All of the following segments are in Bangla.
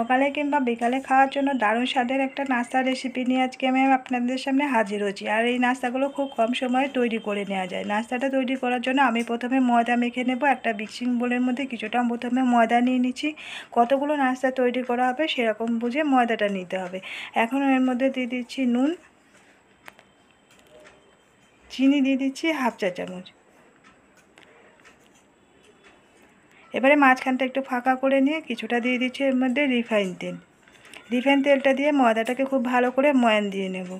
সকালে কিংবা বিকালে খাওয়ার জন্য দারুণ স্বাদের একটা নাস্তার রেসিপি নিয়ে আজকে আমি আপনাদের সামনে হাজির হয়েছি। আর এই নাস্তাগুলো খুব কম সময়ে তৈরি করে নেওয়া যায়। নাস্তাটা তৈরি করার জন্য আমি প্রথমে ময়দা মেখে নেব। একটা মিক্সিং বোলের মধ্যে কিছুটা প্রথমে ময়দা নিয়ে নিচ্ছি। কতগুলো নাস্তা তৈরি করা হবে সেরকম বুঝে ময়দাটা নিতে হবে। এখন এর মধ্যে দিয়ে দিচ্ছি নুন, চিনি দিয়ে দিচ্ছি হাফ চা চামচ। এবারে মাঝখানটা একটু ফাঁকা করে নিয়ে কিছুটা দিয়ে দিচ্ছি এর মধ্যে রিফাইন তেল। রিফাইন তেলটা দিয়ে ময়দাটাকে খুব ভালো করে ময়ান দিয়ে নেব।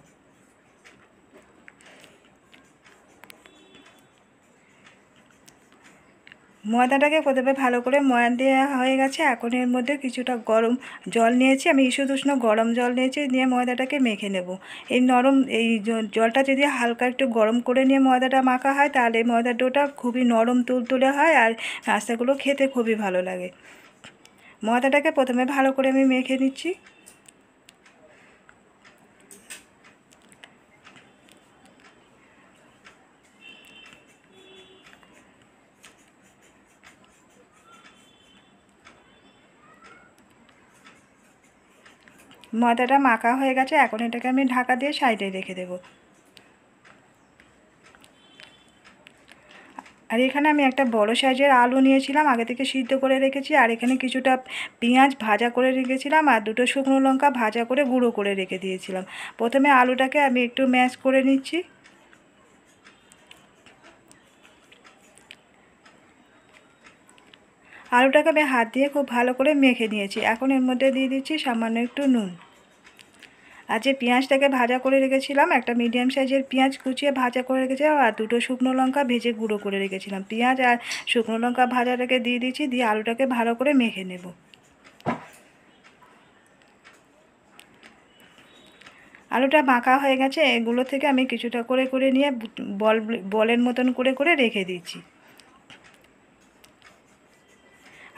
ময়দাটাকে প্রথমে ভালো করে ময়ান দেওয়া হয়ে গেছে। এখন এর মধ্যে কিছুটা গরম জল নিয়েছি, আমি ঈষদুষ্ণ গরম জল নিয়েছি, নিয়ে ময়দাটাকে মেখে নেব। এই জলটা যদি হালকা একটু গরম করে নিয়ে ময়দাটা মাখা হয় তাহলে ময়দার ডোটা খুবই নরম তুলতুলে হয় আর নাস্তাগুলো খেতে খুবই ভালো লাগে। ময়দাটাকে প্রথমে ভালো করে আমি মেখে নিচ্ছি। ময়দাটা মাখা হয়ে গেছে, এখন এটাকে আমি ঢাকা দিয়ে সাইডে রেখে দেব। আর এখানে আমি একটা বড় সাইজের আলু নিয়েছিলাম, আগে থেকে সিদ্ধ করে রেখেছি। আর এখানে কিছুটা পেঁয়াজ ভাজা করে রেখেছিলাম আর দুটো শুকনো লঙ্কা ভাজা করে গুঁড়ো করে রেখে দিয়েছিলাম। প্রথমে আলুটাকে আমি একটু ম্যাশ করে নিচ্ছি। আলুটাকে আমি হাত দিয়ে খুব ভালো করে মেখে নিয়েছি। এখন এর মধ্যে দিয়ে দিচ্ছি সামান্য একটু নুন। আর যে পেঁয়াজটাকে ভাজা করে রেখেছিলাম, একটা মিডিয়াম সাইজের পেঁয়াজ কুচিয়ে ভাজা করে রেখেছিলাম আর দুটো শুকনো লঙ্কা ভেজে গুঁড়ো করে রেখেছিলাম। পেঁয়াজ আর শুকনো লঙ্কা ভাজাটাকে দিয়ে দিচ্ছি, দিয়ে আলুটাকে ভালো করে মেখে নেব। আলুটা মাখা হয়ে গেছে, এগুলো থেকে আমি কিছুটা করে করে নিয়ে বলের মতন করে করে রেখে দিচ্ছি।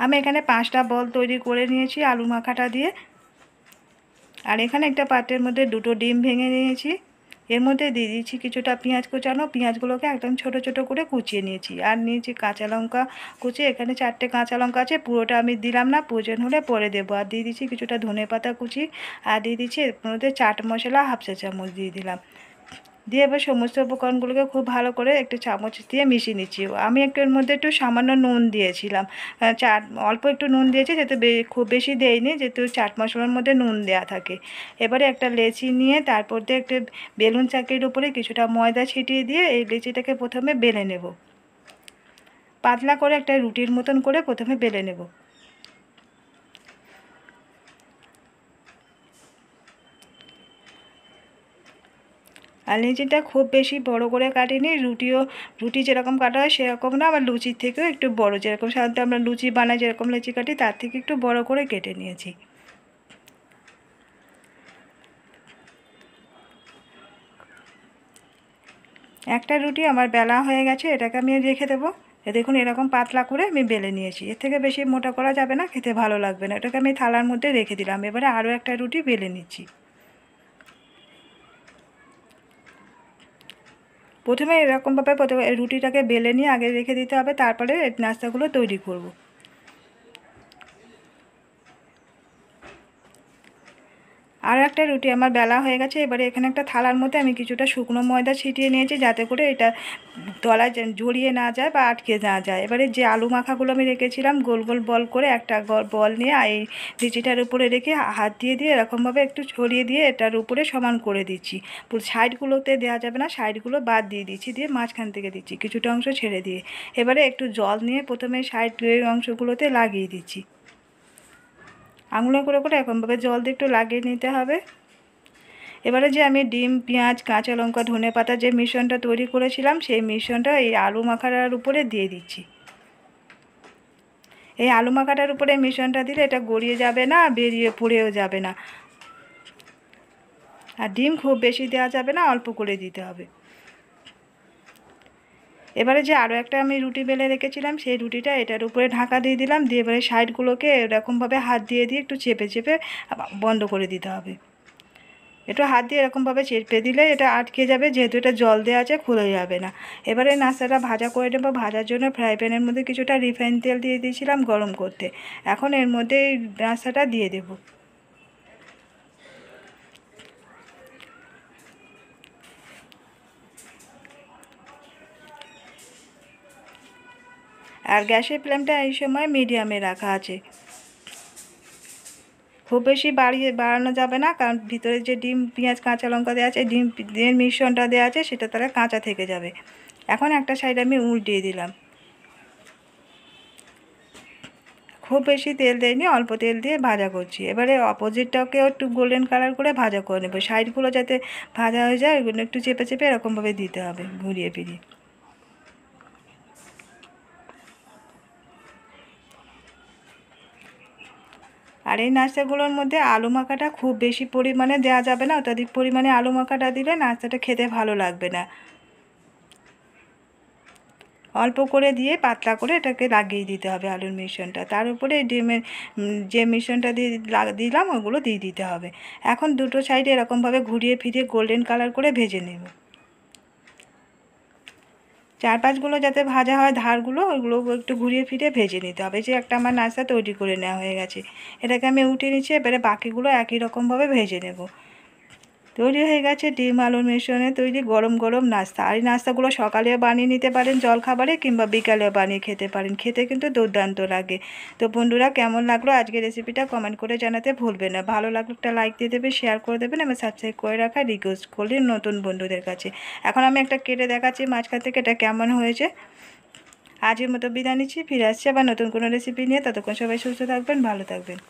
আমি এখানে 5টা বল তৈরি করে নিয়েছি আলু মাখাটা দিয়ে। আর এখানে একটা পাত্রের মধ্যে দুটো ডিম ভেঙে নিয়েছি। এর মধ্যে দিয়ে দিচ্ছি কিছুটা পেঁয়াজ কুচানো, পেঁয়াজগুলোকে একদম ছোট ছোট করে কুচিয়ে নিয়েছি। আর নিয়েছি কাঁচা লঙ্কা কুচি, এখানে 4টে কাঁচা লঙ্কা আছে, পুরোটা আমি দিলাম না, প্রয়োজন হলে পরে দেবো। আর দিয়ে দিচ্ছি কিছুটা ধনেপাতা কুচি, আর দিয়ে দিচ্ছি এর মধ্যে চাট মশলা হাফ চা চামচ দিয়ে দিলাম। দিয়ে এবার সমস্ত উপকরণগুলোকে খুব ভালো করে একটু চামচ দিয়ে মিশিয়ে নিচ্ছি। আমি একটু এর মধ্যে একটু সামান্য নুন দিয়েছিলাম, অল্প একটু নুন দিয়েছি, যেহেতু খুব বেশি দেয়নি, যেহেতু চাট মশলার মধ্যে নুন দেওয়া থাকে। এবারে একটা লেচি নিয়ে তারপর দিয়ে একটু বেলুন চাকির উপরে কিছুটা ময়দা ছিটিয়ে দিয়ে এই লেচিটাকে প্রথমে বেলে নেব। পাতলা করে একটা রুটির মতন করে প্রথমে বেলে নেব। আর লেচিটা খুব বেশি বড় করে কাটিনি, রুটি যেরকম কাটা হয় সেরকম না, আবার লুচির থেকেও একটু বড়, যেরকম সাধারণত আমরা লুচি বানাই যেরকম লেচি কাটি তার থেকে একটু বড় করে কেটে নিয়েছি। একটা রুটি আমার বেলা হয়ে গেছে, এটাকে আমি রেখে দেবো। দেখুন এরকম পাতলা করে আমি বেলে নিয়েছি, এর থেকে বেশি মোটা করা যাবে না, খেতে ভালো লাগবে না। এটাকে আমি থালার মধ্যে রেখে দিলাম। এবারে আরও একটা রুটি বেলে নিচ্ছি। প্রথমে এরকমভাবে রুটিটাকে বেলে নিয়ে আগে রেখে দিতে হবে, তারপরে নাস্তাগুলো তৈরি করব। আর একটা রুটি আমার বেলা হয়ে গেছে। এবারে এখানে একটা থালার মধ্যে আমি কিছুটা শুকনো ময়দা ছিটিয়ে নিয়েছি, যাতে করে এটা তলায় জড়িয়ে না যায় বা আটকে না যায়। এবারে যে আলু মাখাগুলো আমি রেখেছিলাম গোল গোল বল করে, একটা বল নিয়ে এই লিচিটার উপরে রেখে হাত দিয়ে দিয়ে এরকমভাবে একটু ছড়িয়ে দিয়ে এটার উপরে সমান করে দিচ্ছি। পুরো সাইডগুলোতে দেওয়া যাবে না, সাইডগুলো বাদ দিয়ে দিচ্ছি, দিয়ে মাঝখান থেকে দিচ্ছি কিছুটা অংশ ছেড়ে দিয়ে। এবারে একটু জল নিয়ে প্রথমে সাইড অংশগুলোতে লাগিয়ে দিচ্ছি। আঙুলে করে করে এরকমভাবে জল দিয়ে একটু লাগিয়ে নিতে হবে। এবারে যে আমি ডিম, পেঁয়াজ, কাঁচা লঙ্কা, ধনেপাতা যে মিশ্রণটা তৈরি করেছিলাম সেই মিশ্রণটা এই আলু মাখাটার উপরে দিয়ে দিচ্ছি। এই আলু মাখাটার উপরে মিশ্রণটা দিলে এটা গড়িয়ে যাবে না, বেরিয়ে পড়েও যাবে না। আর ডিম খুব বেশি দেওয়া যাবে না, অল্প করে দিতে হবে। এবারে যে আরও একটা আমি রুটি বেলে রেখেছিলাম সেই রুটিটা এটার উপরে ঢাকা দিয়ে দিলাম, দিয়ে এবারে সাইডগুলোকে এরকমভাবে হাত দিয়ে দিয়ে একটু চেপে চেপে বন্ধ করে দিতে হবে। একটু হাত দিয়ে এরকমভাবে চেপে দিলে এটা আটকে যাবে, যেহেতু এটা জল দেওয়া আছে খুলে যাবে না। এবারে নাস্তাটা ভাজা করে নেবো। ভাজার জন্য ফ্রাই প্যানের মধ্যে কিছুটা রিফাইন তেল দিয়ে দিয়েছিলাম গরম করতে। এখন এর মধ্যে এই নাস্তাটা দিয়ে দেবো। আর গ্যাসের ফ্লেমটা এই সময় মিডিয়ামে রাখা আছে। খুব বেশি বাড়ানো যাবে না, কারণ ভিতরে যে ডিম পেঁয়াজ কাঁচা লঙ্কা দেওয়া আছে, ডিমের মিশ্রণটা দেওয়া আছে, সেটা তাহলে কাঁচা থেকে যাবে। এখন একটা সাইড আমি উল্টিয়ে দিলাম। খুব বেশি তেল দেয়নি, অল্প তেল দিয়ে ভাজা করছি। এবারে অপোজিটটাকেও একটু গোল্ডেন কালার করে ভাজা করে নেবো। সাইডগুলো যাতে ভাজা হয়ে যায় ওইগুলো একটু চেপে চেপে এরকমভাবে দিতে হবে, ঘুরিয়ে ফিরিয়ে। আর এই নাস্তাগুলোর মধ্যে আলু মাখাটা খুব বেশি পরিমাণে দেওয়া যাবে না, অত্যাধিক পরিমাণে আলু মাখাটা দিলে নাস্তাটা খেতে ভালো লাগবে না। অল্প করে দিয়ে পাতলা করে এটাকে লাগিয়ে দিতে হবে আলুর মিশ্রণটা। তার উপরে ডিমের যে মিশ্রণটা দিলাম ওগুলো দিয়ে দিতে হবে। এখন দুটো সাইডে এরকমভাবে ঘুরিয়ে ফিরিয়ে গোল্ডেন কালার করে ভেজে নেব। চারপাশগুলো যাতে ভাজা হয়, ধারগুলো ওইগুলো একটু ঘুরিয়ে ফিরিয়ে ভেজে নিতে হবে। যে একটা আমার নাস্তা তৈরি করে নেওয়া হয়ে গেছে, এটাকে আমি উঠিয়ে নিচ্ছি। এবারে বাকিগুলো একই রকমভাবে ভেজে নেব। তৈরি হয়ে গেছে ডিম আলুর মিশ্রণে তৈরি গরম গরম নাস্তা। আর এই নাস্তাগুলো সকালেও বানিয়ে নিতে পারেন জলখাবারে, কিংবা বিকালেও বানিয়ে খেতে পারেন। খেতে কিন্তু দুর্দান্ত লাগে। তো বন্ধুরা, কেমন লাগলো আজকের রেসিপিটা কমেন্ট করে জানাতে ভুলবেন না। ভালো লাগলে একটা লাইক দিয়ে দেবে, শেয়ার করে দেবেন এবং সাবস্ক্রাইব করে রাখার রিকোয়েস্ট করলেন নতুন বন্ধুদের কাছে। এখন আমি একটা কেটে দেখাচ্ছি মাঝখান থেকে এটা কেমন হয়েছে। আজকের মতো বিদায় নিচ্ছি, ফিরে আসছি আবার নতুন কোনো রেসিপি নিয়ে। ততক্ষণ সবাই সুস্থ থাকবেন, ভালো থাকবেন।